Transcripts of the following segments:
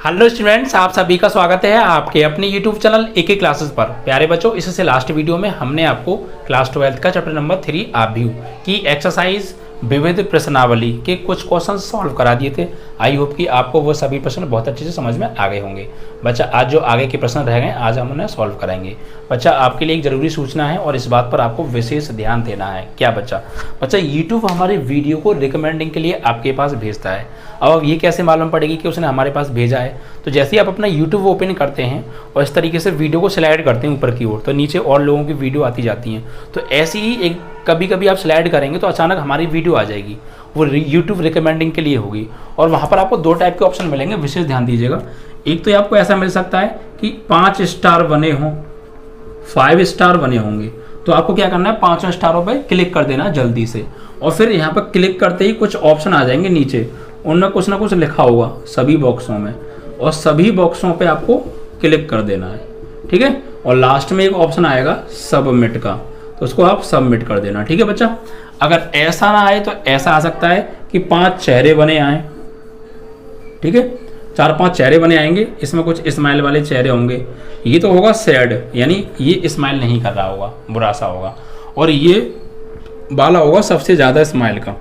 Hello students, आप सभी का स्वागत है आपके अपने यूट्यूब चैनल एक क्लासेस पर। प्यारे बच्चों, इससे लास्ट वीडियो में हमने आपको क्लास 12 का चैप्टर नंबर 3 आव्यूह की एक्सरसाइज विविध प्रश्नावली के कुछ क्वेश्चन सॉल्व करा दिए थे। आई होप कि आपको वो सभी प्रश्न बहुत अच्छे से समझ में आ गए होंगे। बच्चा, आज जो आगे के प्रश्न रह गए आज हम उन्हें सॉल्व कराएंगे। बच्चा, आपके लिए एक ज़रूरी सूचना है और इस बात पर आपको विशेष ध्यान देना है। क्या बच्चा? यूट्यूब हमारे वीडियो को रिकमेंडिंग के लिए आपके पास भेजता है। अब ये कैसे मालूम पड़ेगी कि उसने हमारे पास भेजा है? तो जैसे ही आप अपना यूट्यूब ओपन करते हैं और इस तरीके से वीडियो को स्लाइड करते हैं ऊपर की ओर, तो नीचे और लोगों की वीडियो आती जाती हैं। तो ऐसे ही एक कभी कभी आप स्लाइड करेंगे तो अचानक हमारी वीडियो आ जाएगी, वो यूट्यूब रिकमेंडिंग के लिए होगी। और वहाँ पर आपको दो टाइप के ऑप्शन मिलेंगे, विशेष ध्यान दीजिएगा। एक तो आपको ऐसा मिल सकता है कि 5 स्टार बने हों, 5 स्टार बने होंगे, तो आपको क्या करना है, 5 स्टारों पे क्लिक कर देना जल्दी से। और फिर यहाँ पर क्लिक करते ही कुछ ऑप्शन आ जाएंगे नीचे, उनमें कुछ ना कुछ लिखा होगा सभी बॉक्सों में, और सभी बॉक्सों पे आपको क्लिक कर देना है। ठीक है, और लास्ट में एक ऑप्शन आएगा सबमिट का, तो उसको आप सबमिट कर देना। ठीक है बच्चा, अगर ऐसा ना आए तो ऐसा आ सकता है कि 5 चेहरे बने आए। ठीक है, 4-5 चेहरे बने आएंगे, इसमें कुछ स्माइल वाले चेहरे होंगे। ये तो होगा सैड, यानी ये स्माइल नहीं कर रहा होगा, बुरा सा होगा। और ये वाला होगा सबसे ज़्यादा स्माइल का,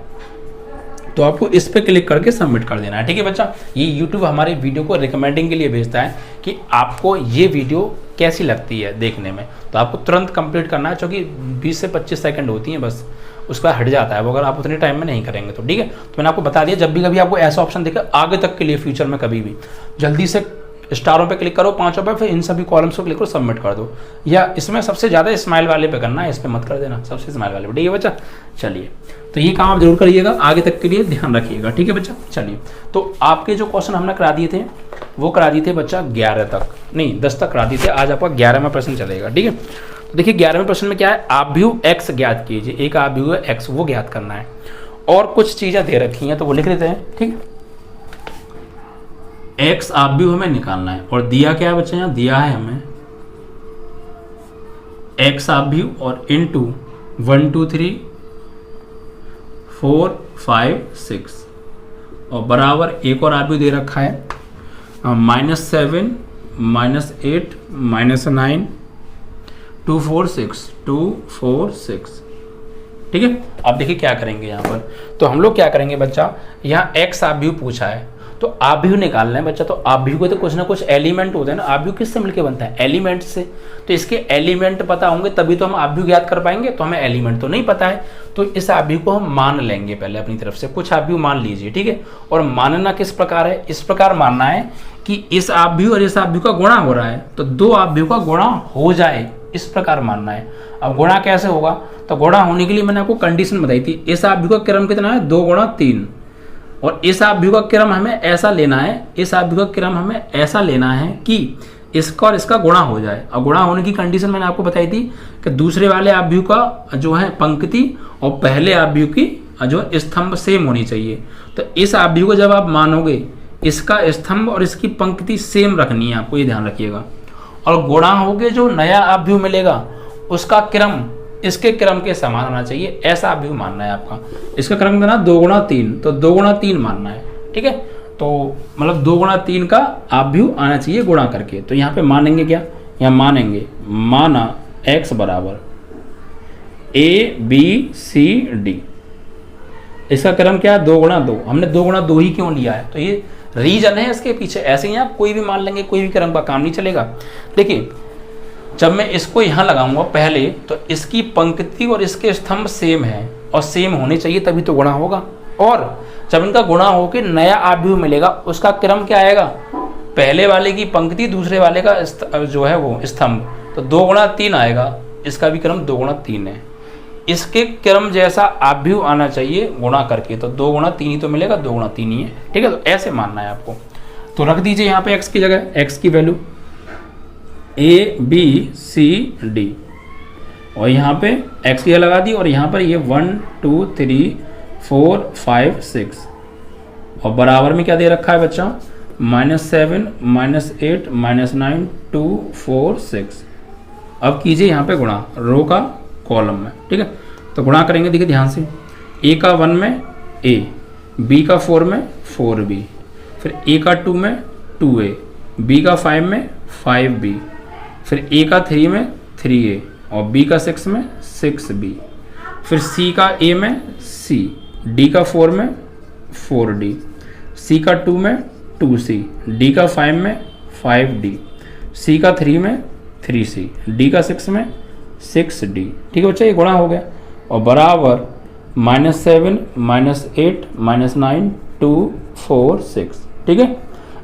तो आपको इस पे क्लिक करके सबमिट कर देना है। ठीक है बच्चा, ये YouTube हमारे वीडियो को रिकमेंडिंग के लिए भेजता है कि आपको ये वीडियो कैसी लगती है देखने में, तो आपको तुरंत कंप्लीट करना है, क्योंकि 20 से 25 सेकंड होती हैं बस, उसके बाद हट जाता है वो, अगर आप उतने टाइम में नहीं करेंगे तो। ठीक है, तो मैंने आपको बता दिया, जब भी कभी आपको ऐसा ऑप्शन दिखे आगे तक के लिए फ्यूचर में कभी भी, जल्दी से स्टारों पे क्लिक करो 5 पे, फिर इन सभी कॉलम्स को क्लिक करो, सबमिट कर दो। या इसमें सबसे ज़्यादा स्माइल वाले पे करना है, इस पर मत कर देना, सबसे स्माइल वाले पे। ठीक है बच्चा, चलिए, तो ये काम आप जरूर करिएगा, आगे तक के लिए ध्यान रखिएगा। ठीक है बच्चा, चलिए, तो आपके जो क्वेश्चन हमने करा दिए थे वो करा दिए थे बच्चा 11 तक, नहीं 10 तक करा दिए थे। आज आपका 11वां प्रश्न चलेगा। ठीक है, तो देखिए 11वें प्रश्न में क्या है, आव्यूह x ज्ञात कीजिए। एक आव्यूह है x, वो ज्ञात करना है, और कुछ चीज़ें दे रखी हैं तो वो लिख लेते हैं। ठीक है, x आव्यूह हमें निकालना है, और दिया क्या है बच्चे, यहाँ दिया है हमें x आव्यूह और इनटू 1 2 3 4 5 6, और बराबर एक और आव्यूह दे रखा है -7 -8 -9 2 4 6। ठीक है, अब देखिए क्या करेंगे यहाँ पर। तो हम लोग क्या करेंगे बच्चा, यहाँ x आव्यूह पूछा है तो आव्यूह निकालना है बच्चा। तो आव्यूह को तो कुछ ना कुछ एलिमेंट होते हैं ना, आव्यूह किससे मिलके बनता है, एलिमेंट से। तो इसके एलिमेंट पता होंगे तभी तो हम आव्यूह ज्ञात कर पाएंगे, तो हमें एलिमेंट तो नहीं पता है, तो इस आव्यूह को हम मान लेंगे पहले अपनी तरफ से, कुछ आव्यूह मान लीजिए। ठीक है, और मानना किस प्रकार है, इस प्रकार मानना है कि इस आव्यूह और इस आव्यूह का गुणा हो रहा है, तो 2 आव्यूह का गुणा हो जाए, इस प्रकार मानना है। अब गुणा कैसे होगा, तो गुणा होने के लिए मैंने आपको कंडीशन बताई थी, इस आव्यूह का क्रम कितना है, 2 × 3, और इस आव्यूह का क्रम हमें ऐसा लेना है, इस आव्यूह का क्रम हमें ऐसा लेना है कि इसका और इसका गुणा हो जाए। और गुणा होने की कंडीशन मैंने आपको बताई थी कि दूसरे वाले आव्यूह का जो है पंक्ति और पहले आव्यूह की जो स्तंभ सेम होनी चाहिए। तो इस आव्यूह को जब आप मानोगे, इसका स्तंभ और इसकी पंक्ति सेम रखनी है आपको, ये ध्यान रखिएगा। और गुणा होगे जो नया आव्यूह मिलेगा उसका क्रम इसके क्रम के समान होना चाहिए, ऐसा आव्यूह मानना है आपका। इसका क्रम देना 2 × 3, तो 2 × 3 मानना है। ठीक है, तो मतलब 2 × 3 का आव्यूह आना चाहिए गुणा करके। तो यहाँ पे मानेंगे क्या, यहाँ मानेंगे, माना x बराबर ABCD, इसका क्रम क्या है, 2 × 2। हमने 2 × 2 ही क्यों लिया है, तो ये रीजन है इसके पीछे। ऐसे ही आप कोई भी मान लेंगे, कोई भी क्रम का काम नहीं चलेगा। देखिए, जब मैं इसको यहाँ लगाऊंगा पहले, तो इसकी पंक्ति और इसके स्तंभ सेम है, और सेम होने चाहिए तभी तो गुणा होगा। और जब इनका गुणा होकर नया आव्यूह मिलेगा, उसका क्रम क्या आएगा, पहले वाले की पंक्ति दूसरे वाले का जो है वो स्तंभ, तो 2 × 3 आएगा, इसका भी क्रम 2 × 3 है। इसके क्रम जैसा आव्यूह आना चाहिए गुणा करके, तो 2 × 3 ही तो मिलेगा, 2 × 3 ही है। ठीक है, तो ऐसे मानना है आपको। तो रख दीजिए यहाँ पे x की जगह, x की वैल्यू ABCD, और यहाँ पे x की लगा दी, और यहाँ पर ये 1 2 3 4 5 6, और बराबर में क्या दे रखा है बच्चा, -7 -8 -9 2 4 6। अब कीजिए यहाँ पे गुणा रो का कॉलम में। ठीक है, तो गुणा करेंगे, देखिए ध्यान से, a का 1 में a, b का 4 में 4b, फिर a का 2 में 2a, b का 5 में 5b, फिर a का 3 में 3a और b का 6 में 6b, फिर c का a में c, d का 4 में 4d, c का 2 में 2c, d का 5 में 5d, c का 3 में 3c, d का 6 में 6d। ठीक है बच्चा, ये गुणा हो गया और बराबर -7 -8 -9 2 4 6। ठीक है,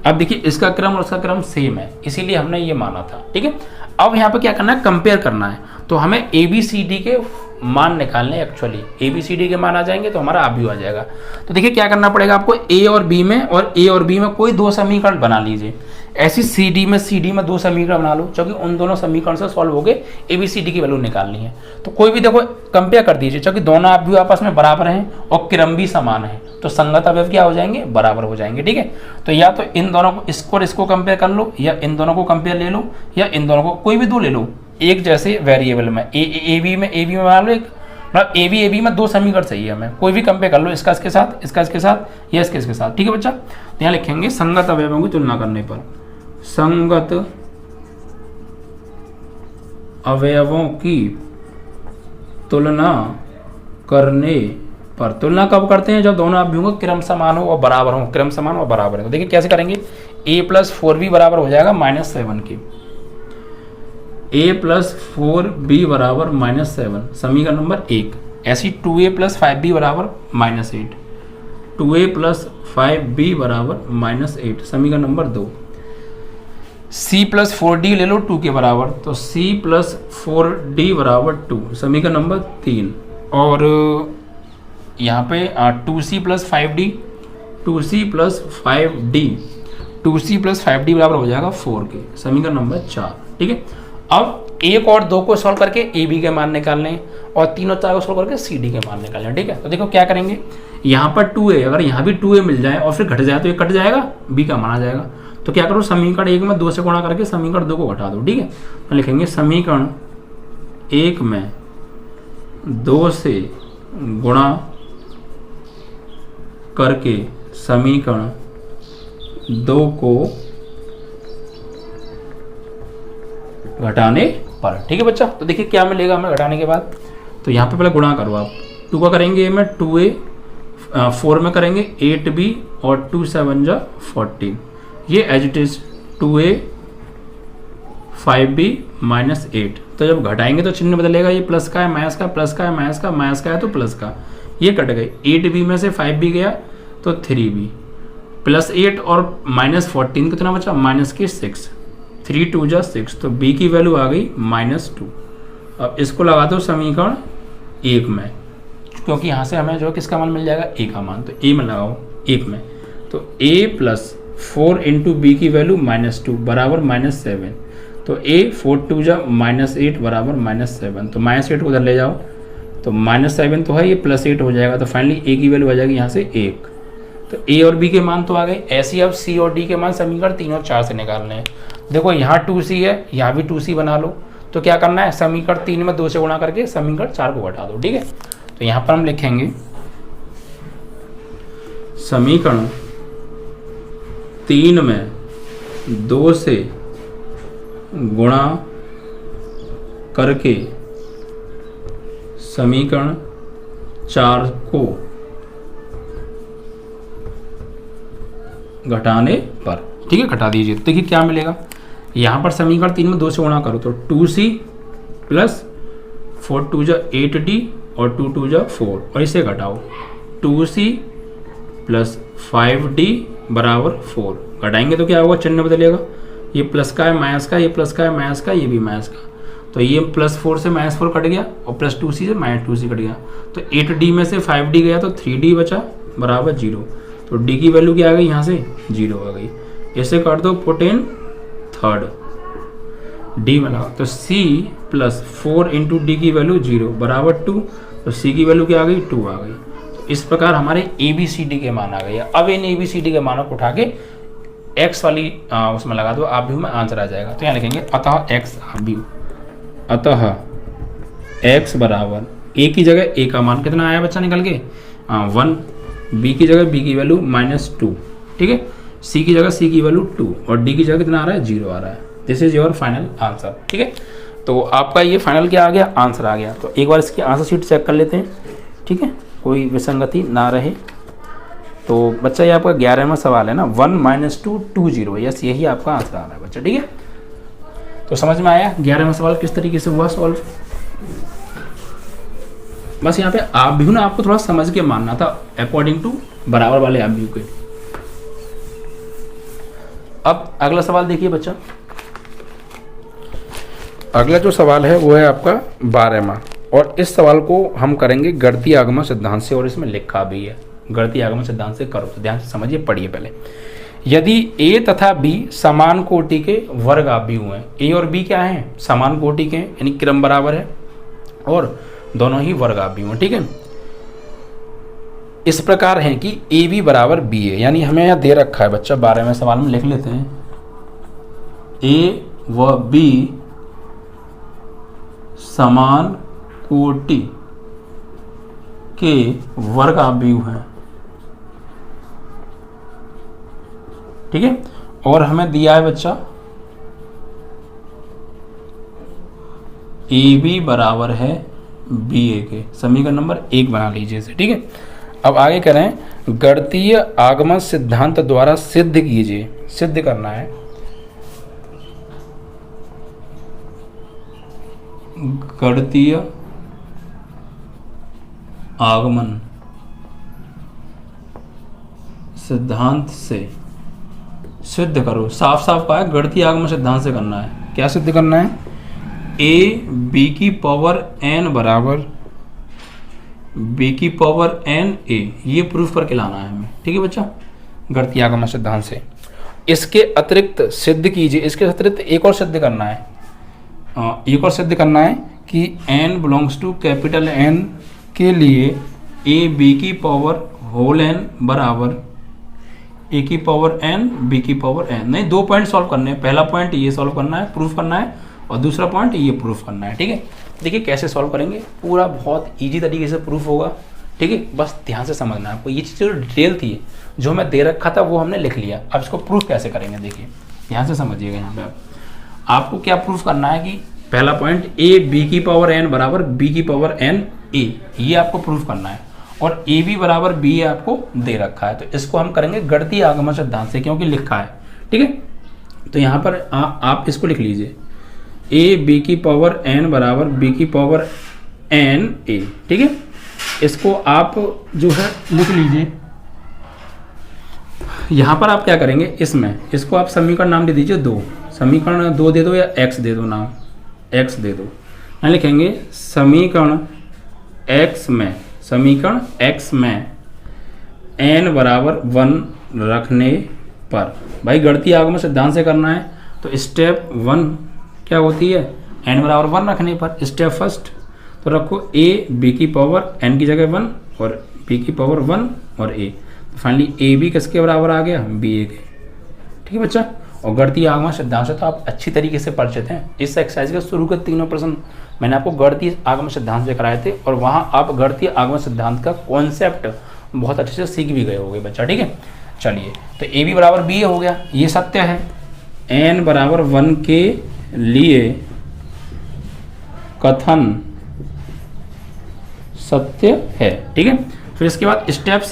अब देखिए इसका क्रम और उसका क्रम सेम है, इसीलिए हमने ये माना था। ठीक है, अब यहाँ पे क्या करना है, कंपेयर करना है। तो हमें ए बी सी डी के मान निकालने, actually A B C D के मान आ जाएंगे तो हमारा आव्यूह आ जाएगा। तो देखिए क्या करना पड़ेगा आपको, ए और बी में कोई दो समीकरण बना लीजिए। ऐसी सी डी में दो समीकरण बना लो, क्योंकि उन दोनों समीकरण से सॉल्व हो गए ए बी सी डी की वैल्यू निकालनी है। तो कोई भी देखो कंपेयर कर दीजिए, क्योंकि दोनों आव्यूह आपस में बराबर हैं और क्रम भी समान है, तो संगत अवयव क्या हो जाएंगे, बराबर हो जाएंगे। ठीक है, तो या तो इन दोनों को, इसको और इसको कंपेयर कर लो, या इन दोनों को कंपेयर ले लो, या इन दोनों को कोई भी दो ले लो एक जैसे वेरिएबल में। ए बी में बना लो एक, मतलब ए बी में दो समीकरण चाहिए हमें, कोई भी कंपेयर कर लो, इसका इसके साथ, इसका इसके साथ, या इसके इसके साथ। ठीक है बच्चा, तो यहाँ लिखेंगे संगत अवयवों की तुलना करने पर, संगत अवयवों की तुलना करने पर। तुलना कब करते हैं, जब दोनों अवयवों का क्रम समान हो और बराबर हो, क्रम समान और बराबर है। तो देखिए कैसे करेंगे, a + 4b बराबर हो जाएगा -7 के, a + 4b बराबर -7, समीकरण नंबर 1। ऐसी 2a + 5b बराबर -8, 2a + 5b बराबर -8, समीकरण नंबर 2। c + 4d ले लो 2 के बराबर, तो c + 4d बराबर 2, समीकरण नंबर 3। और यहाँ पे 2c + 5d, 2c + 5d, 2c + 5d बराबर हो जाएगा 4 के, समीकरण नंबर 4। ठीक है, अब 1 और 2 को सॉल्व करके ए बी के मान निकालने और 3 और 4 को सॉल्व करके सी डी के मान निकालने। ठीक है, तो देखो क्या करेंगे, यहाँ पर 2a, अगर यहाँ भी 2a मिल जाए और फिर घट जाए तो ये कट जाएगा, बी का मान आ जाएगा। तो क्या करो, समीकरण 1 में 2 से गुणा करके समीकरण 2 को घटा दो। ठीक है, तो लिखेंगे समीकरण 1 में 2 से गुणा करके समीकरण 2 को घटाने पर। ठीक है बच्चा, तो देखिए क्या मिलेगा हमें घटाने के बाद। तो यहाँ पे पहले गुणा करो आप, 2 का करेंगे में 2a, 4 में करेंगे 8b और 2 7 जा 14, ये as it is 2a 5b -8। तो जब घटाएंगे तो चिन्ह बदलेगा, ये प्लस का है माइनस का, प्लस का है माइनस का, माइनस का है तो प्लस का, ये कट गए। 8b में से 5b गया तो 3b, +8 और -14 कितना बचा, -6, 3 2 जा 6, तो b की वैल्यू आ गई -2। अब इसको लगा दो समीकरण 1 में, क्योंकि यहाँ से हमें जो किसका मान मिल जाएगा, a का मान, तो a में लगाओ 1 में, तो a + 4 × b की वैल्यू -2 बराबर -7, तो a 4 2 जा -8 बराबर -7, तो -8 को उधर ले जाओ, तो -7 तो है, ये +8 हो जाएगा, तो फाइनली a की वैल्यू आ जाएगी यहाँ से 1। तो a और b के मान तो आ गए। ऐसे ही अब c और d के मान समीकरण 3 और 4 से निकालने हैं। देखो यहाँ 2c है, यहाँ भी 2c बना लो, तो क्या करना है, समीकरण 3 में 2 से गुणा करके समीकरण 4 को घटा दो। ठीक है, तो यहाँ पर हम लिखेंगे समीकरण 3 में 2 से गुणा करके समीकरण 4 को घटाने पर। ठीक है, घटा दीजिए, तो देखिए क्या मिलेगा, यहाँ पर समीकरण 3 में 2 से गुणा करो तो 2c + 4 2 जा 8d और 2 2 जा 4, और इसे घटाओ 2c + 5d बराबर 4। घटाएंगे तो क्या होगा, चिन्ह बदलेगा, ये प्लस का है माइनस का, ये प्लस का है माइनस का, ये भी माइनस का, तो ये +4 से -4 कट गया और +2c से -2c कट गया, तो 8d में से 5d गया तो 3d बचा बराबर 0, तो d की वैल्यू क्या आ गई, यहाँ से 0 आ गई। ऐसे कर दो, पुट इन थर्ड d में लगाओ, तो c + 4 × d की वैल्यू 0 बराबर 2, तो c की वैल्यू क्या आ गई, 2 आ गई। तो इस प्रकार हमारे ABCD के मान आ गए। अब इन ABCD के मानों को उठा के x वाली उसमें लगा दो, आव्यूह में आंसर आ जाएगा। तो यहाँ लिखेंगे अतः x आव्यूह, अतः x बराबर a की जगह a का मान कितना आया बच्चा निकल के 1, b की जगह b की वैल्यू -2। ठीक है, सी की जगह सी की वैल्यू 2 और डी की जगह कितना आ रहा है 0 आ रहा है। This is your final answer. ठीक है, तो आपका ये फाइनल क्या आ गया, आंसर आ गया। तो एक बार इसकी आंसर शीट चेक कर लेते हैं। ठीक है, कोई विसंगति ना रहे। तो बच्चा ये आपका 11वां सवाल है ना, 1 - 2 2 0। यस, यही आपका आंसर आ रहा है बच्चा। ठीक है, तो समझ में आया 11वां सवाल किस तरीके से हुआ सॉल्व। बस यहाँ पे आप भी ना आपको थोड़ा समझ के मानना था अकॉर्डिंग टू बराबर वाले आप भी के। अब अगला सवाल देखिए बच्चा। अगला जो सवाल है वो है आपका 12वां, और इस सवाल को हम करेंगे गणितीय आगमन सिद्धांत से, और इसमें लिखा भी है गणितीय आगमन सिद्धांत से करो। तो ध्यान से समझिए, पढ़िए पहले। यदि ए तथा बी समान कोटि के वर्ग आव्यूह हैं, ए और बी क्या हैं, समान कोटि के, यानी क्रम बराबर है और दोनों ही वर्ग आव्यूह हैं। ठीक है, इस प्रकार है कि ए बी बराबर बी ए, यानी हमें यहाँ दे रखा है बच्चा 12वें सवाल में लिख लेते हैं, ए व बी समान कोटि के वर्ग आव्यूह हैं। ठीक है, और हमें दिया है बच्चा ए बी बराबर है बी ए के। समीकरण नंबर 1 बना लीजिए इसे। ठीक है, अब आगे करें, गणितीय आगमन सिद्धांत द्वारा सिद्ध कीजिए। सिद्ध करना है गणितीय आगमन सिद्धांत से सिद्ध करो। साफ साफ कहा है गणितीय आगमन सिद्धांत से करना है। क्या सिद्ध करना है, ए बी की पावर एन बराबर बी की पावर एन ए, ये प्रूफ करके लाना है हमें। ठीक है बच्चा, गणितीय आगमन सिद्धांत से। इसके अतिरिक्त सिद्ध कीजिए, इसके अतिरिक्त एक और सिद्ध करना है, एक और सिद्ध करना है कि n belongs to capital N के लिए ए बी की पावर होल n बराबर ए की पावर n बी की पावर n। नहीं, 2 पॉइंट सॉल्व करने हैं। पहला पॉइंट ये सॉल्व करना है, प्रूफ करना है, और दूसरा पॉइंट ये प्रूफ करना है। ठीक है, देखिए कैसे सॉल्व करेंगे, पूरा बहुत इजी तरीके से प्रूफ होगा। ठीक है, बस ध्यान से समझना है आपको। ये चीज़ जो डिटेल थी जो मैं दे रखा था वो हमने लिख लिया। अब इसको प्रूफ कैसे करेंगे, देखिए ध्यान से समझिएगा। यहाँ पे आपको क्या प्रूफ करना है कि पहला पॉइंट ए बी की पावर एन बराबर बी की पावर एन ए, ये आपको प्रूफ करना है, और ए बी बराबर बी आपको दे रखा है। तो इसको हम करेंगे गणितीय आगमन सिद्धांत से, क्योंकि लिखा है। ठीक है, तो यहाँ पर आप इसको लिख लीजिए, ए बी की पावर एन बराबर बी की पावर एन ए। ठीक है, इसको आप जो है लिख लीजिए। यहाँ पर आप क्या करेंगे, इसमें इसको आप समीकरण नाम दे दीजिए 2। समीकरण 2 दे दो या x दे दो, नाम x दे दो। यहाँ लिखेंगे समीकरण x में n बराबर 1 रखने पर। भाई गणितीय आगमन सिद्धांत से करना है, तो स्टेप 1 क्या होती है, n बराबर 1 रखने पर। स्टेप फर्स्ट तो रखो a b की पावर n की जगह 1 और b की पावर 1 और a। तो फाइनली a b किसके बराबर आ गया, b a के। ठीक है बच्चा, और गणितीय आगमन सिद्धांत से तो आप अच्छी तरीके से परिचित हैं। इस एक्सरसाइज के शुरू के 3 प्रश्न मैंने आपको गणितीय आगमन सिद्धांत से कराए थे, और वहाँ आप गणितीय आगमन सिद्धांत का कॉन्सेप्ट बहुत अच्छे से सीख भी गए होंगे बच्चा। ठीक है, चलिए, तो ए बी बराबर बी हो गया, ये सत्य है। n बराबर 1 के लिए कथन सत्य है। ठीक है, फिर इसके बाद स्टेप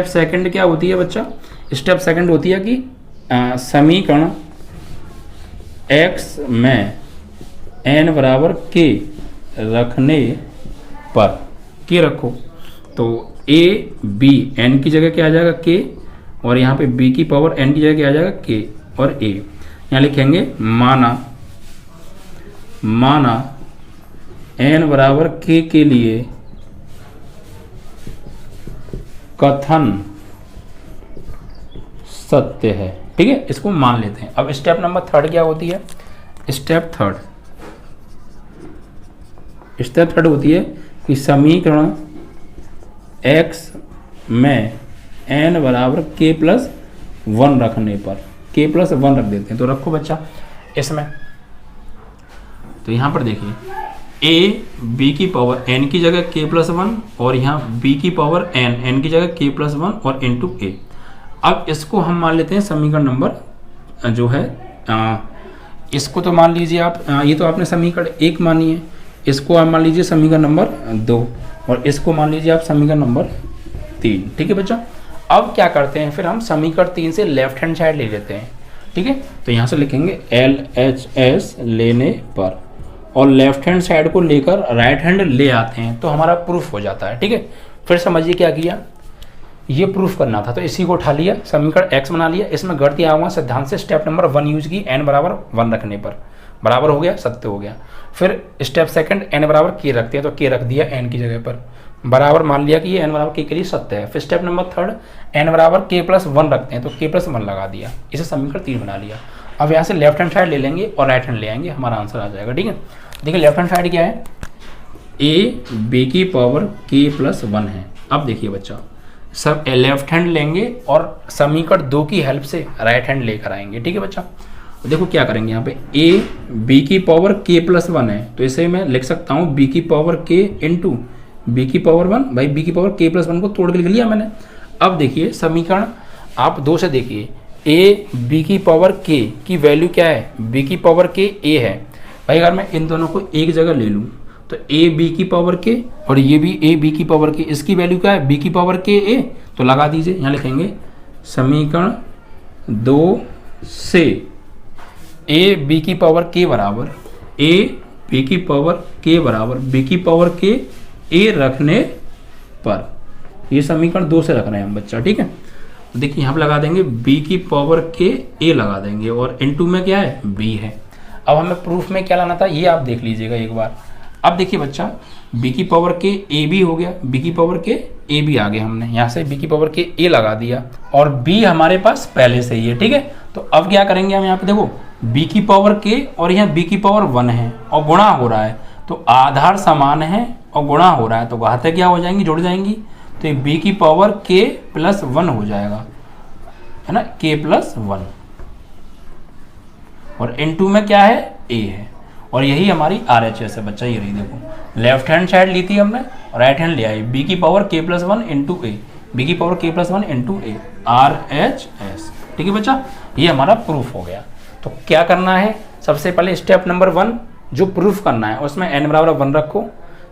सेकंड क्या होती है बच्चा, स्टेप सेकंड होती है कि समीकरण x में n बराबर k रखने पर, k रखो तो a b n की जगह क्या आ जाएगा k, और यहाँ पे b की पावर n की जगह क्या आ जाएगा k, और a यहाँ लिखेंगे माना n बराबर k के लिए कथन सत्य है। ठीक है, इसको मान लेते हैं। अब स्टेप नंबर 3 क्या होती है, स्टेप थर्ड होती है कि समीकरण x में n बराबर k प्लस 1 रखने पर, k प्लस 1 रख देते हैं। तो रखो बच्चा इसमें, तो यहाँ पर देखिए a b की पावर n की जगह k प्लस 1, और यहाँ b की पावर n की जगह k प्लस 1 और इंटू a। अब इसको हम मान लेते हैं समीकरण नंबर जो है इसको तो मान लीजिए आप ये तो आपने समीकरण 1 मानी है, इसको आप मान लीजिए समीकरण नंबर 2 और इसको मान लीजिए आप समीकरण नंबर 3। ठीक है बच्चों, अब क्या करते हैं फिर हम समीकरण 3 से लेफ्ट हैंड साइड ले लेते हैं। ठीक है, तो यहाँ से लिखेंगे LHS लेने पर और लेफ्ट हैंड साइड को लेकर राइट हैंड ले आते हैं तो हमारा प्रूफ हो जाता है। ठीक है, फिर समझिए क्या किया, ये प्रूफ करना था तो इसी को उठा लिया, समीकरण x बना लिया, इसमें गणित आऊँगा सिद्धांत से स्टेप नंबर 1 यूज की, n बराबर 1 रखने पर बराबर हो गया, सत्य हो गया। फिर स्टेप सेकंड n बराबर k रखते हैं तो k रख दिया n की जगह पर, बराबर मान लिया कि ये n बराबर k के लिए सत्य है। फिर स्टेप नंबर थर्ड n बराबर k प्लस 1 रखते हैं तो k प्लस 1 लगा दिया, इसे समीकरण 3 बना लिया। अब यहाँ से लेफ्ट हैंड साइड ले लेंगे और राइट हैंड ले आएंगे, हमारा आंसर आ जाएगा। ठीक है, देखिए लेफ्ट हैंड साइड क्या है, a b की पावर k प्लस 1 है। अब देखिए बच्चा, सब लेफ्ट हैंड लेंगे और समीकरण 2 की हेल्प से राइट हैंड लेकर आएंगे। ठीक है बच्चा, देखो क्या करेंगे, यहाँ पे a b की पावर k प्लस 1 है तो इसे मैं लिख सकता हूँ b की पावर k इंटू b की पावर 1। भाई b की पावर k प्लस 1 को तोड़ के लिख लिया मैंने। अब देखिए समीकरण आप 2 से देखिए, a b की पावर k की वैल्यू क्या है, b की पावर k a है। भाई अगर मैं इन दोनों को एक जगह ले लूँ तो a b की पावर k और ये भी a b की पावर k, इसकी वैल्यू क्या है b की पावर k a, तो लगा दीजिए। यहाँ लिखेंगे समीकरण 2 से a b की पावर k बराबर a b की पावर k बराबर b की पावर k a रखने पर, ये समीकरण 2 से रख रहे हैं हम बच्चा। ठीक है, तो देखिए यहाँ पर लगा देंगे b की पावर k a लगा देंगे और इनटू में क्या है b है। अब हमें प्रूफ में क्या लाना था ये आप देख लीजिएगा एक बार। अब देखिए बच्चा, b की पावर के a भी हो गया, b की पावर के a भी आ गया, हमने यहाँ से b की पावर के a लगा दिया और b हमारे पास पहले से ही है। ठीक है, तो अब क्या करेंगे हम, यहाँ पे देखो b की पावर k और यहाँ b की पावर 1 है और गुणा हो रहा है तो आधार समान है और गुणा हो रहा है तो घातें क्या हो जाएंगी, जुड़ जाएंगी। तो ये b की पावर k प्लस 1 हो जाएगा, है ना, k प्लस 1 और इनटू में क्या है a है और यही हमारी RHS है बच्चा। ये रही देखो, लेफ्ट हैंड साइड ली थी हमने और राइट हैंड ले आई, b की पावर k प्लस 1 इंटू ए, b की पावर k प्लस 1 इंटू ए, RHS। ठीक है बच्चा, ये हमारा प्रूफ हो गया। तो क्या करना है, सबसे पहले स्टेप नंबर 1 जो प्रूफ करना है उसमें n बराबर 1 रखो,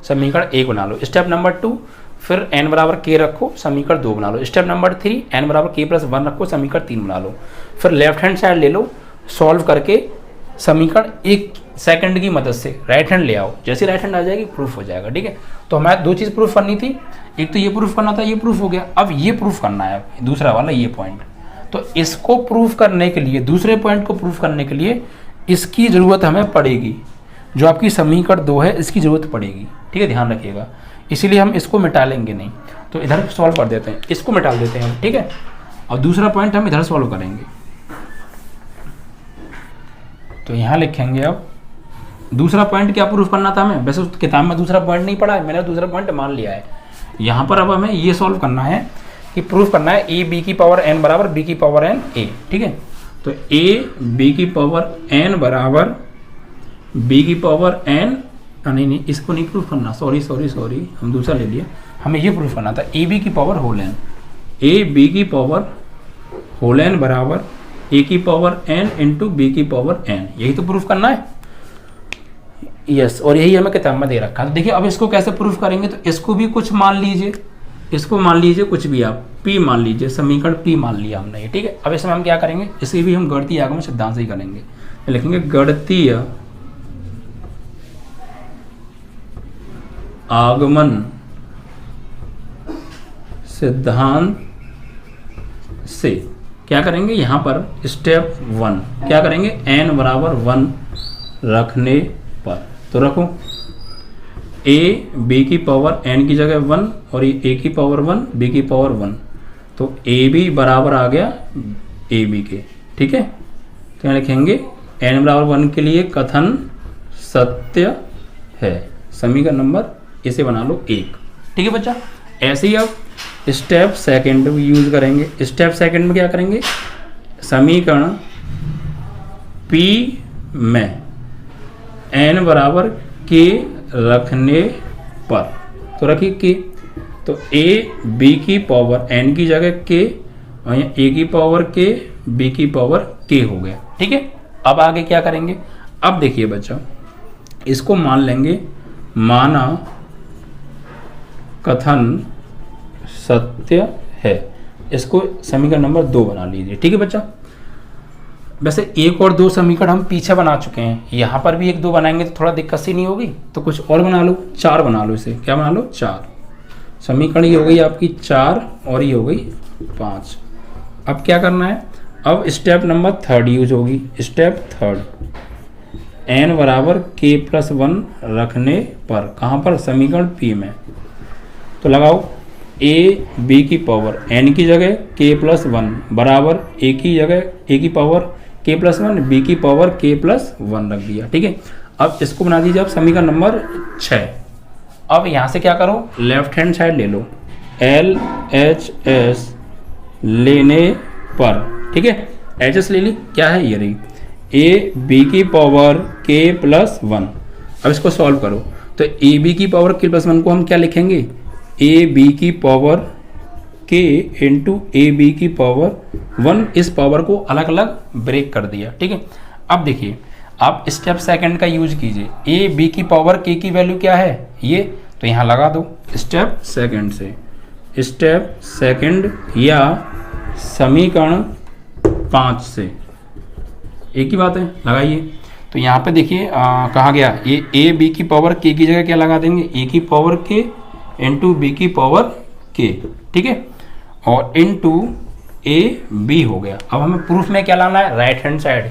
समीकरण 1 बना लो। स्टेप नंबर 2 फिर n बराबर k रखो, समीकरण 2 बना लो। स्टेप नंबर 3 n बराबर k प्लस 1 रखो, समीकरण 3 बना लो। फिर लेफ्ट हैंड साइड ले लो, सॉल्व करके समीकरण 1 सेकंड की मदद से राइट हैंड ले आओ, जैसे राइट हैंड आ जाएगी प्रूफ हो जाएगा। ठीक है, तो हमें 2 चीज़ प्रूफ करनी थी, एक तो ये प्रूफ करना था, ये प्रूफ हो गया। अब ये प्रूफ करना है दूसरा वाला ये पॉइंट, तो इसको प्रूफ करने के लिए, दूसरे पॉइंट को प्रूफ करने के लिए इसकी ज़रूरत हमें पड़ेगी, जो आपकी समीकरण 2 है इसकी ज़रूरत पड़ेगी। ठीक है, ध्यान रखिएगा, इसीलिए हम इसको मिटा लेंगे नहीं, तो इधर सॉल्व कर देते हैं, इसको मिटा देते हैं हम। ठीक है, और दूसरा पॉइंट हम इधर सॉल्व करेंगे। तो यहाँ लिखेंगे, अब दूसरा पॉइंट क्या प्रूफ करना था हमें, वैसे उस किताब में दूसरा पॉइंट नहीं पढ़ा है, मैंने दूसरा पॉइंट मान लिया है। यहाँ पर अब हमें ये सॉल्व करना है कि प्रूफ करना है a b की पावर n बराबर b की पावर n a। ठीक है, तो a b की पावर n बराबर b की पावर n, नहीं इसको नहीं प्रूफ करना, सॉरी हम दूसरा ले लिया। हमें ये प्रूफ करना था a b की power whole n, a b की पावर होल n बराबर a की पावर n इंटू b की पावर n, यही तो प्रूफ करना है। यस, और यही हमें किताब में दे रखा है। तो देखिए अब इसको कैसे प्रूफ करेंगे, तो इसको भी कुछ मान लीजिए, इसको मान लीजिए कुछ भी आप p मान लीजिए, समीकरण p मान लिया हमने ये। ठीक है, अब इसमें हम क्या करेंगे, इसे भी हम गणितीय आगमन सिद्धांत से ही करेंगे। लिखेंगे गणितीय आगमन सिद्धांत से क्या करेंगे, यहाँ पर स्टेप 1 क्या करेंगे, n बराबर 1 रखने पर, तो रखो a b की पावर n की जगह 1 और ये a की पावर 1 b की पावर 1, तो a b बराबर आ गया a b के। ठीक है, तो यहाँ लिखेंगे n बराबर 1 के लिए कथन सत्य है, समीकरण नंबर इसे बना लो 1। ठीक है बच्चा, ऐसे ही अब स्टेप सेकंड यूज करेंगे। स्टेप सेकंड में क्या करेंगे, समीकरण p में n बराबर k रखने पर, तो रखिए k, तो a b की पावर n की जगह k और यहाँ a की पावर k b की पावर k हो गया। ठीक है, अब आगे क्या करेंगे, अब देखिए बच्चा, इसको मान लेंगे माना कथन सत्य है। इसको समीकरण नंबर 2 बना लीजिए। ठीक है बच्चा, वैसे 1 और 2 समीकरण हम पीछे बना चुके हैं, यहाँ पर भी 1 2 बनाएंगे तो थोड़ा दिक्कत सी नहीं होगी, तो कुछ और बना लो, 4 बना लो। इसे क्या बना लो, 4। समीकरण ये हो गई आपकी 4 और ये हो गई 5। अब क्या करना है, अब स्टेप नंबर 3 यूज होगी। स्टेप 3, n बराबर k+1 रखने पर, कहाँ पर, समीकरण p में, तो लगाओ a b की पावर n की जगह k+1 बराबर a की जगह a की पावर k+1 b की पावर k+1 रख दिया। ठीक है, अब इसको बना दीजिए आप समीकरण नंबर 6। अब यहाँ से क्या करो, लेफ्ट हैंड साइड ले लो, LHS लेने पर। ठीक है, एच ले ली, क्या है ये रही a b की पावर k+1। अब इसको सॉल्व करो, तो a b की पावर k+1 को हम क्या लिखेंगे, a b की power k into A B की पावर 1। इस पावर को अलग अलग ब्रेक कर दिया। ठीक है, अब देखिए आप स्टेप सेकंड का यूज कीजिए, a b की पावर k की वैल्यू क्या है ये, तो यहाँ लगा दो स्टेप सेकंड से। स्टेप सेकंड या समीकरण 5 से एक ही बात है, लगाइए। तो यहाँ पे देखिए कहा गया ये a b की पावर k की जगह क्या लगा देंगे, a की पावर k इंटू बी की पावर k। ठीक है, और इंटू ए बी हो गया। अब हमें प्रूफ में क्या लाना है, राइट हैंड साइड,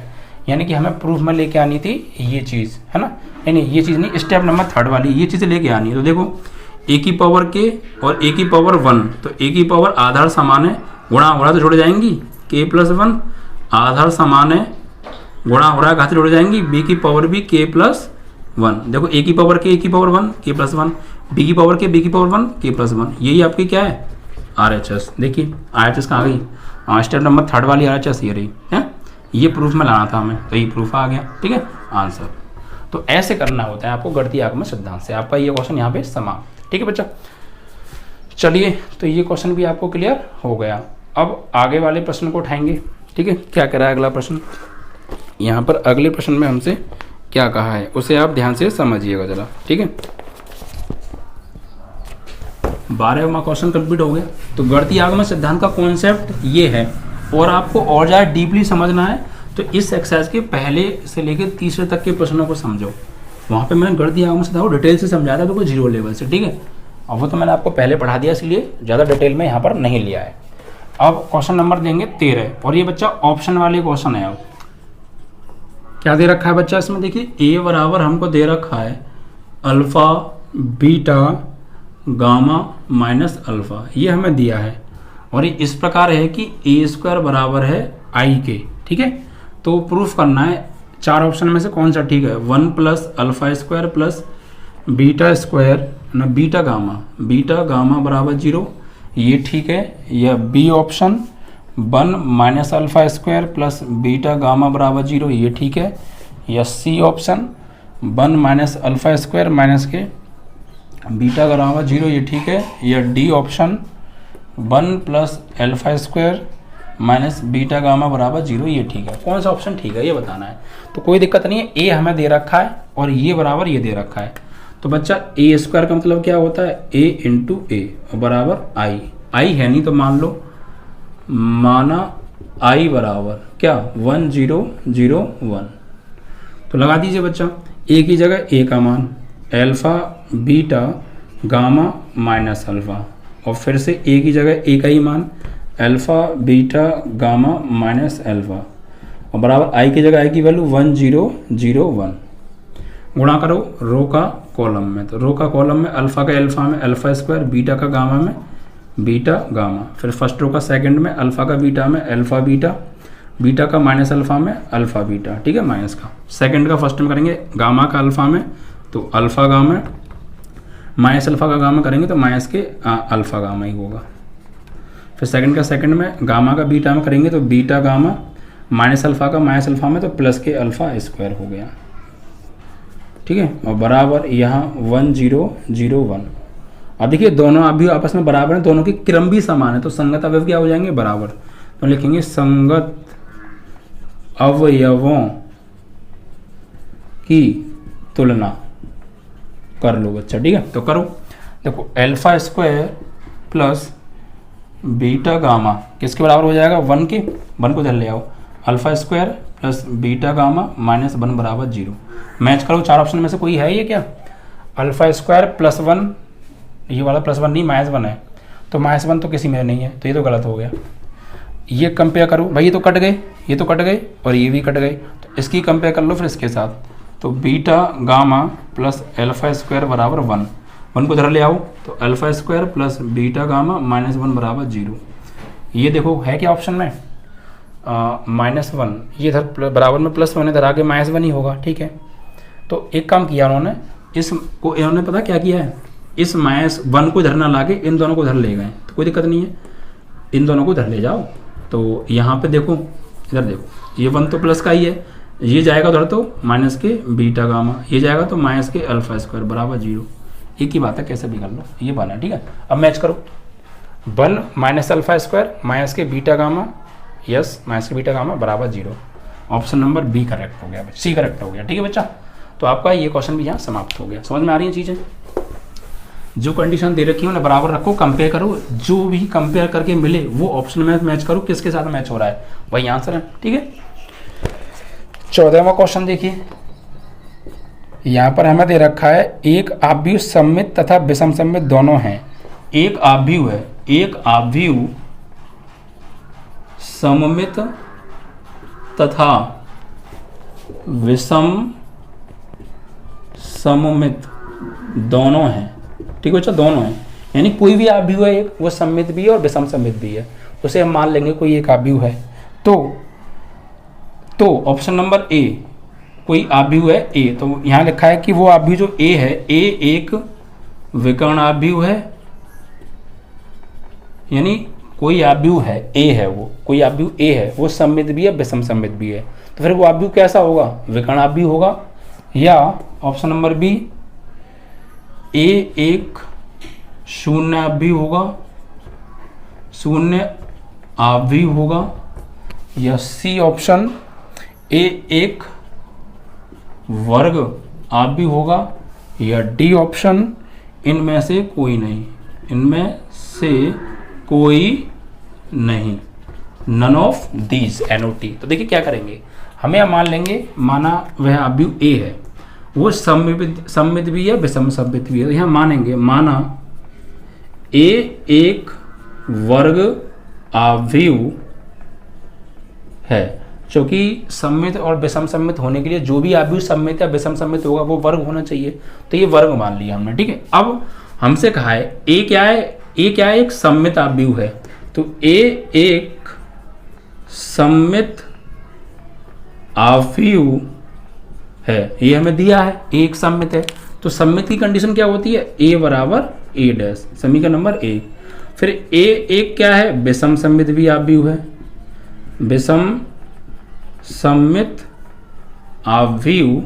यानी कि हमें प्रूफ में लेके आनी थी ये चीज़, है ना, नहीं ये चीज़ नहीं, स्टेप नंबर 3 वाली ये चीज़ें लेके आनी है। तो देखो a की पावर k और a की पावर 1, तो a की पावर आधार समान है, गुणा हो रहा तो जुड़ जाएंगी k+1, आधार समान है, गुणा हो रहा है घात जुड़ जाएंगी, b की पावर भी k+1। देखो a की पावर k, a की पावर 1 k+1, b की पावर k, b की पावर 1 k+1, यही आपकी क्या है, RHS। देखिए RHS कहाँ गई, स्टेप नंबर 3 वाली RHS ये रही है, ये प्रूफ में लाना था हमें, तो ये प्रूफ आ गया। ठीक है, आंसर। तो ऐसे करना होता है आपको गणितीय आगमन सिद्धांत से। आपका ये क्वेश्चन यहाँ पे समाप्त। ठीक है बच्चा, चलिए तो ये क्वेश्चन भी आपको क्लियर हो गया। अब आगे वाले प्रश्न को उठाएंगे। ठीक है, क्या कह रहा है अगला प्रश्न, यहाँ पर अगले प्रश्न में हमसे क्या कहा है उसे आप ध्यान से समझिएगा जरा। ठीक है, 12वां क्वेश्चन कंप्लीट हो गया। तो गणितीय आगमन सिद्धांत का कॉन्सेप्ट ये है, और आपको और ज़्यादा डीपली समझना है तो इस एक्सरसाइज के पहले से लेकर तीसरे तक के प्रश्नों को समझो। वहाँ पे मैंने गणितीय आगमन सिद्धांत को डिटेल से समझाया था, बिल्कुल 0 लेवल से। ठीक है, और वो तो मैंने आपको पहले पढ़ा दिया, इसलिए ज़्यादा डिटेल में यहाँ पर नहीं लिया है। अब क्वेश्चन नंबर देंगे 13, और ये बच्चा ऑप्शन वाले क्वेश्चन है। अब क्या दे रखा है बच्चा इसमें, देखिए a बराबर हमको दे रखा है alpha beta gamma minus alpha, ये हमें दिया है, और ये इस प्रकार है कि a² बराबर है i के। ठीक है, तो प्रूफ करना है 4 ऑप्शन में से कौन सा ठीक है, 1 plus alpha square plus beta square ना बीटा गामा बराबर 0, ये ठीक है, या B option 1 minus alpha square plus beta gamma बराबर 0, ये ठीक है, या C option 1 minus alpha square minus K beta बराबर 0, ये ठीक है, या D option 1 plus alpha square minus beta gamma बराबर 0, ये ठीक है। कौन सा ऑप्शन ठीक है ये बताना है। तो कोई दिक्कत नहीं है, ए हमें दे रखा है और ये बराबर ये दे रखा है। तो बच्चा a² का मतलब क्या होता है, a इंटू ए बराबर i है नहीं तो मान लो, माना i बराबर क्या 1 0 0 1, तो लगा दीजिए बच्चा a की जगह a का मान alpha beta gamma minus alpha, और फिर से a की जगह a का ही मान alpha beta gamma minus alpha, और बराबर i की जगह i की वैल्यू 1 0 0 1, गुणा करो रो का कॉलम में। तो रो का कॉलम में अल्फ़ा का अल्फ़ा में अल्फ़ा स्क्वायर, बीटा का गामा में बीटा गामा, फिर फर्स्ट रो का सेकंड में अल्फ़ा का बीटा में अल्फ़ा बीटा, बीटा का माइनस अल्फ़ा में अल्फ़ा बीटा। ठीक है, माइनस का सेकंड का फर्स्ट में करेंगे गामा का अल्फ़ा में तो अल्फ़ा गामा, माइनस अल्फ़ा का गामा करेंगे तो माइनस के अल्फ़ा गामा ही होगा। फिर सेकंड का सेकंड में गामा का बीटा में करेंगे तो बीटा गामा, माइनस अल्फ़ा का माइनस अल्फ़ा में तो प्लस के अल्फ़ा स्क्वायर हो गया। ठीक है, और बराबर यहाँ 1 0 0 1। अब देखिए दोनों अभी आपस में बराबर हैं, दोनों की क्रम भी समान है, तो संगत अवयव क्या हो जाएंगे बराबर। तो लिखेंगे संगत अवयवों की तुलना कर लो बच्चा। ठीक है, तो करो। देखो alpha square plus beta gamma किसके बराबर हो जाएगा, 1 के। 1 को इधर ले आओ, alpha square plus beta gamma minus 1 बराबर 0। मैच करो, 4 ऑप्शन में से कोई है ये क्या, अल्फा स्क्वायर प्लस 1, ये वाला प्लस 1 नहीं -1 है, तो -1 तो किसी में नहीं है, तो ये तो गलत हो गया। ये कंपेयर करो भाई, ये तो कट गए, ये तो कट गए और ये भी कट गए, तो इसकी कंपेयर कर लो फिर इसके साथ। तो beta gamma plus alpha square बराबर 1, 1 को इधर ले आओ, तो alpha square plus beta gamma minus 1 बराबर 0। ये देखो है क्या ऑप्शन में, -1, ये इधर बराबर में +1, इधर आगे -1 ही होगा। ठीक है, तो एक काम किया उन्होंने, इसको इन्होंने पता क्या किया है, इस -1 को इधर ना लाके इन दोनों को इधर ले गए, तो कोई दिक्कत नहीं है, इन दोनों को इधर ले जाओ। तो यहाँ पे देखो, इधर देखो, ये 1 तो प्लस का ही है, ये जाएगा उधर तो माइनस के बीटा गामा, ये जाएगा तो माइनस के अल्फा स्क्वायर बराबर 0। एक ही बात है, कैसे भी कर लो, ये बना। ठीक है, अब मैच करो, 1 minus alpha square minus K beta gamma, yes minus K beta gamma बराबर 0। ऑप्शन नंबर बी करेक्ट हो गया, सी करेक्ट हो गया। ठीक है बच्चा, तो आपका ये क्वेश्चन भी यहाँ समाप्त हो गया। समझ में आ रही है चीज़ें, जो कंडीशन दे रखी है उन्हें बराबर रखो, कंपेयर करो, जो भी कंपेयर करके मिले वो ऑप्शन में मैच करो, किसके साथ मैच हो रहा है वही आंसर है। ठीक है, 14वां क्वेश्चन देखिए, यहाँ पर हमें दे रखा है एक आव्यूह सममित तथा विषम सममित दोनों हैं। एक आव्यूह है, एक आव्यूह सममित तथा विषम सममित दोनों हैं। ठीक है बच्चा, दोनों हैं, यानी कोई भी आव्यूह है एक, वो सममित भी है और विषम सममित भी है, उसे हम मान लेंगे कोई एक आव्यूह है। तो ऑप्शन नंबर ए, कोई आव्यूह है ए, तो यहाँ लिखा है कि वो आव्यूह जो ए है, ए एक विकर्ण आव्यूह है, यानी कोई आव्यूह है ए है, वो कोई आव्यूह ए है, वो सममित भी है विषम सममित भी है, तो फिर वो आव्यूह कैसा होगा, विकर्ण आव्यूह होगा। या ऑप्शन नंबर बी, ए एक शून्य आव्यूह होगा, शून्य आव्यूह होगा। या सी ऑप्शन, ए एक वर्ग आव्यूह होगा। या डी ऑप्शन, इनमें से कोई नहीं, इनमें से कोई नहीं, नन ऑफ दीज, NOT। तो देखिए क्या करेंगे, हमें मान लेंगे, माना वह आव्यूह ए है, वो सममित भी है विषम सममित भी है, तो यहाँ मानेंगे, माना ए एक वर्ग आव्यूह है, क्योंकि सममित और विषम सममित होने के लिए जो भी आव्यूह सममित या विषम सममित होगा वो वर्ग होना चाहिए, तो ये वर्ग मान लिया हमने। ठीक है, अब हमसे कहा है ए क्या है, ए क्या है, एक सममित आव्यूह है, तो ए एक सममित आव्यूह है, ये हमें दिया है, ए एक सममित है, तो सममित की कंडीशन क्या होती है, ए बराबर ए डैश, समीकरण नंबर 1। फिर ए एक क्या है, विषम सममित भी आव्यूह है, विषम सममित आव्यूह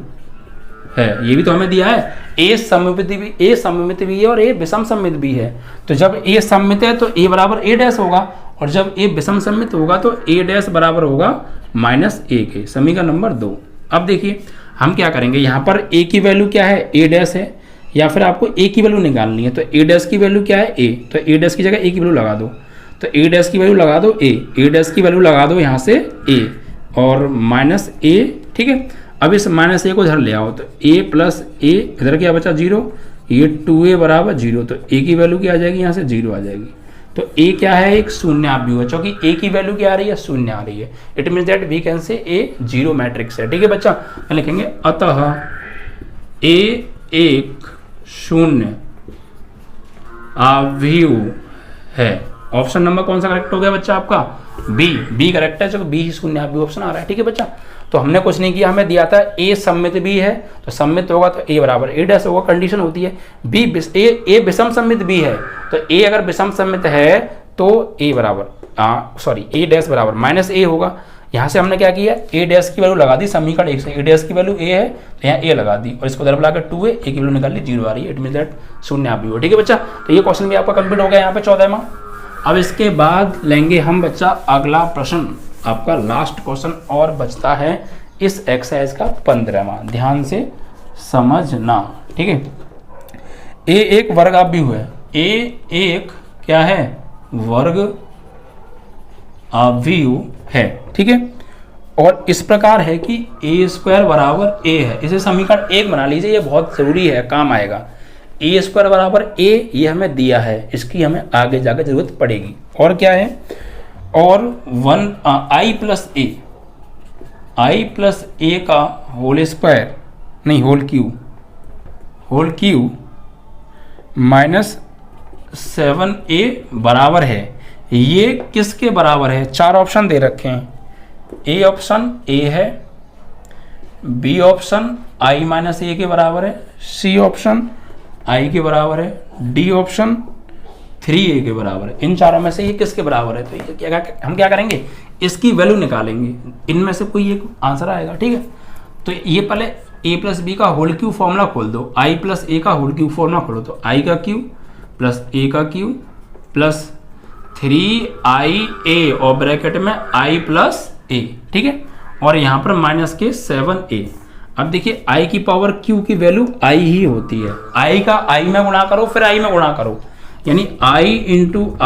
है, ये भी तो हमें दिया है, ए सममित भी है और ए विषम सममित भी है, तो जब ए सममित है तो ए बराबर ए डैश होगा, और जब ए विषम सममित होगा तो ए डैश बराबर होगा -1 के, समीकरण नंबर 2। अब देखिए हम क्या करेंगे, यहाँ पर ए की वैल्यू क्या है, ए डैश है, या फिर आपको ए की वैल्यू निकालनी है, तो ए डैश की वैल्यू क्या है, ए, तो ए डैश की जगह ए की वैल्यू लगा दो, तो ए डैश की वैल्यू लगा दो ए डैश की वैल्यू लगा दो यहाँ से ए और -a। ठीक है, अब इस -a को इधर ले आओ, तो a प्लस a इधर क्या बचा 0, ये 2a बराबर 0, तो a की वैल्यू क्या आ जाएगी, यहाँ से 0 आ जाएगी, तो a क्या है, एक शून्य आव्यूह है, क्योंकि a की वैल्यू क्या आ रही है, शून्य आ रही है, it means that we can say a 0 matrix है। ठीक है बच्चा, लिखेंगे अतः a एक शून्य आव्यूह है। ऑप्शन नंबर कौन सा करेक्ट हो गया बच्चा आपका, बी करेक्ट है, चलो बी ही शून्य आव्यूह ऑप्शन आ रहा है। ठीक है बच्चा, तो हमने कुछ नहीं किया, हमें दिया था ए सममित भी है, तो सममित होगा तो ए बराबर ए डैश होगा, कंडीशन होती है बी ए विषम सममित भी है, तो ए अगर विषम सममित है तो ए बराबर ए डैश बराबर -a होगा। यहाँ से हमने क्या किया, ए डैश की वैल्यू लगा दी समीकरण 1 से, ए डैश की वैल्यू ए है तो यहाँ ए लगा दी और इसको इधर बुलाकर 2a, ए की वैल्यू निकाल ली 0 आ रही है, इट मीन दैट शून्य आव्यूह। ठीक है बच्चा, तो ये क्वेश्चन भी आपका कंप्लीट हो गया यहाँ पे 14वां। अब इसके बाद लेंगे हम बच्चा अगला प्रश्न, आपका लास्ट क्वेश्चन और बचता है इस एक्सरसाइज का 15वां। ध्यान से समझना, ठीक है। ए एक वर्गाव्यूह है, ए एक क्या है, वर्ग अव्यूह है, ठीक है। और इस प्रकार है कि ए स्क्वायर बराबर ए है। इसे समीकरण 1 बना लीजिए, ये बहुत जरूरी है, काम आएगा। ए स्क्वायर बराबर ए, ये हमें दिया है, इसकी हमें आगे जाकर जरूरत पड़ेगी। और क्या है, और आई प्लस ए का होल स्क्वायर, नहीं होल क्यू माइनस 7a बराबर है, ये किसके बराबर है? 4 ऑप्शन दे रखे हैं। ए ऑप्शन ए है, बी ऑप्शन आई माइनस ए के बराबर है, सी ऑप्शन आई के बराबर है, डी ऑप्शन 3a के बराबर है। इन चारों में से ये किसके बराबर है? तो ये हम क्या करेंगे, इसकी वैल्यू निकालेंगे, इनमें से कोई एक आंसर आएगा, ठीक है। तो ये पहले a प्लस बी का होल क्यूब फॉर्मूला खोल दो, i प्लस ए का होल क्यूब फॉर्मूला खोलो, तो i का क्यूब प्लस a का क्यूब प्लस 3ia और ब्रैकेट में i प्लस a, ठीक है। और यहाँ पर माइनस के 7a। अब देखिए i की पावर q की वैल्यू i ही होती है, i का i में गुणा करो फिर i में गुणा करो, यानी i इंटू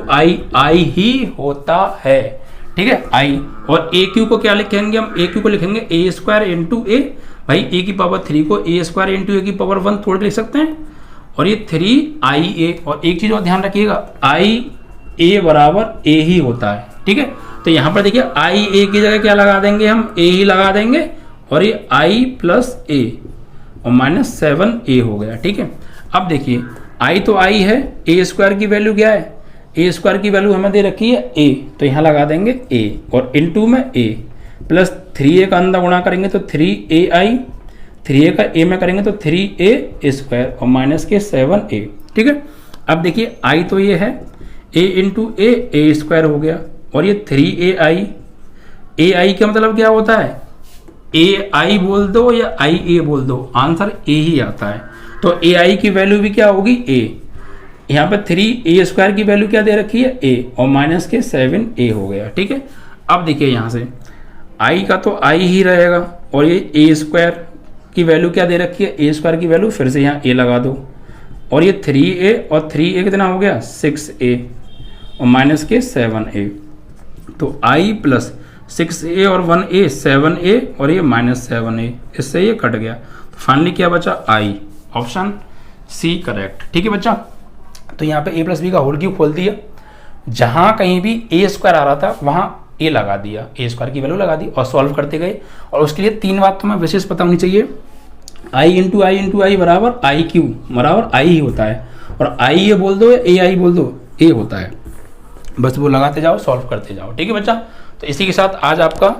आई ही होता है, ठीक है, i। और ए क्यू को क्या लिखेंगे हम? ए क्यू को लिखेंगे ए स्क्वायर इंटू ए। भाई ए की पावर 3 को ए स्क्वायर इंटू ए की पावर 1 थोड़ा लिख सकते हैं, और ये 3ia। और एक चीज और ध्यान रखिएगा, आई ए बराबर ए ही होता है, ठीक है। तो यहाँ पर देखिए आई ए की जगह क्या लगा देंगे हम? ए ही लगा देंगे, और ये i प्लस ए और माइनस 7a हो गया, ठीक है। अब देखिए i तो i है, ए स्क्वायर की वैल्यू क्या है? ए स्क्वायर की वैल्यू हमें दे रखी है a, तो यहाँ लगा देंगे a, और इनटू में a प्लस 3a का अंदर गुणा करेंगे तो 3ai, 3a का a में करेंगे तो 3a स्क्वायर और माइनस के 7a, ठीक है। अब देखिए i तो ये है, a इंटू ए स्क्वायर हो गया, और ये 3ai का मतलब क्या होता है? ए आई बोल दो या आई ए बोल दो, आंसर ए ही आता है। तो ए आई की वैल्यू भी क्या होगी? ए। यहाँ पे 3a स्क्वायर की वैल्यू क्या दे रखी है? ए, और माइनस के 7a हो गया, ठीक है। अब देखिए यहाँ से i का तो i ही रहेगा, और ये a स्क्वायर की वैल्यू क्या दे रखी है? a स्क्वायर की वैल्यू फिर से यहाँ a लगा दो, और ये 3a और 3a कितना हो गया? 6a और माइनस के 7a। तो i प्लस 6a और 1a 7a, और ये माइनस 7a, इससे ये कट गया। तो फाइनली क्या बचा? i, ऑप्शन सी करेक्ट, ठीक है बच्चा। तो यहाँ पे a प्लस बी का होल क्यूब खोल दिया, जहाँ कहीं भी a स्क्वायर आ रहा था वहाँ a लगा दिया, a स्क्वायर की वैल्यू लगा दी, और सॉल्व करते गए। और उसके लिए 3 बात तो हमें विशेष पता होनी चाहिए, i इंटू आई बराबर आई क्यूब बराबर i ही होता है, और i ये बोल दो या ai बोल दो, a होता है। बस वो लगाते जाओ, सॉल्व करते जाओ, ठीक है बच्चा। तो इसी के साथ आज आपका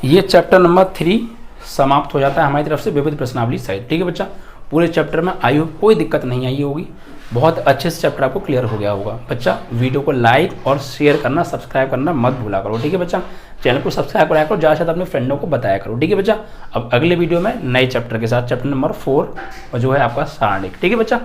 ये चैप्टर नंबर 3 समाप्त हो जाता है हमारी तरफ से, विविध प्रश्नावली सहित, ठीक है बच्चा। पूरे चैप्टर में आई होप कोई दिक्कत नहीं आई होगी, बहुत अच्छे से चैप्टर आपको क्लियर हो गया होगा बच्चा। वीडियो को लाइक और शेयर करना, सब्सक्राइब करना मत भूला करो, ठीक है बच्चा। चैनल को सब्सक्राइब कराया करो, ज़्यादा से ज़्यादा अपने फ्रेंडों को बताया करो, ठीक है बच्चा। अब अगले वीडियो में नए चैप्टर के साथ, चैप्टर नंबर 4 और जो है आपका सारणिक, ठीक है बच्चा।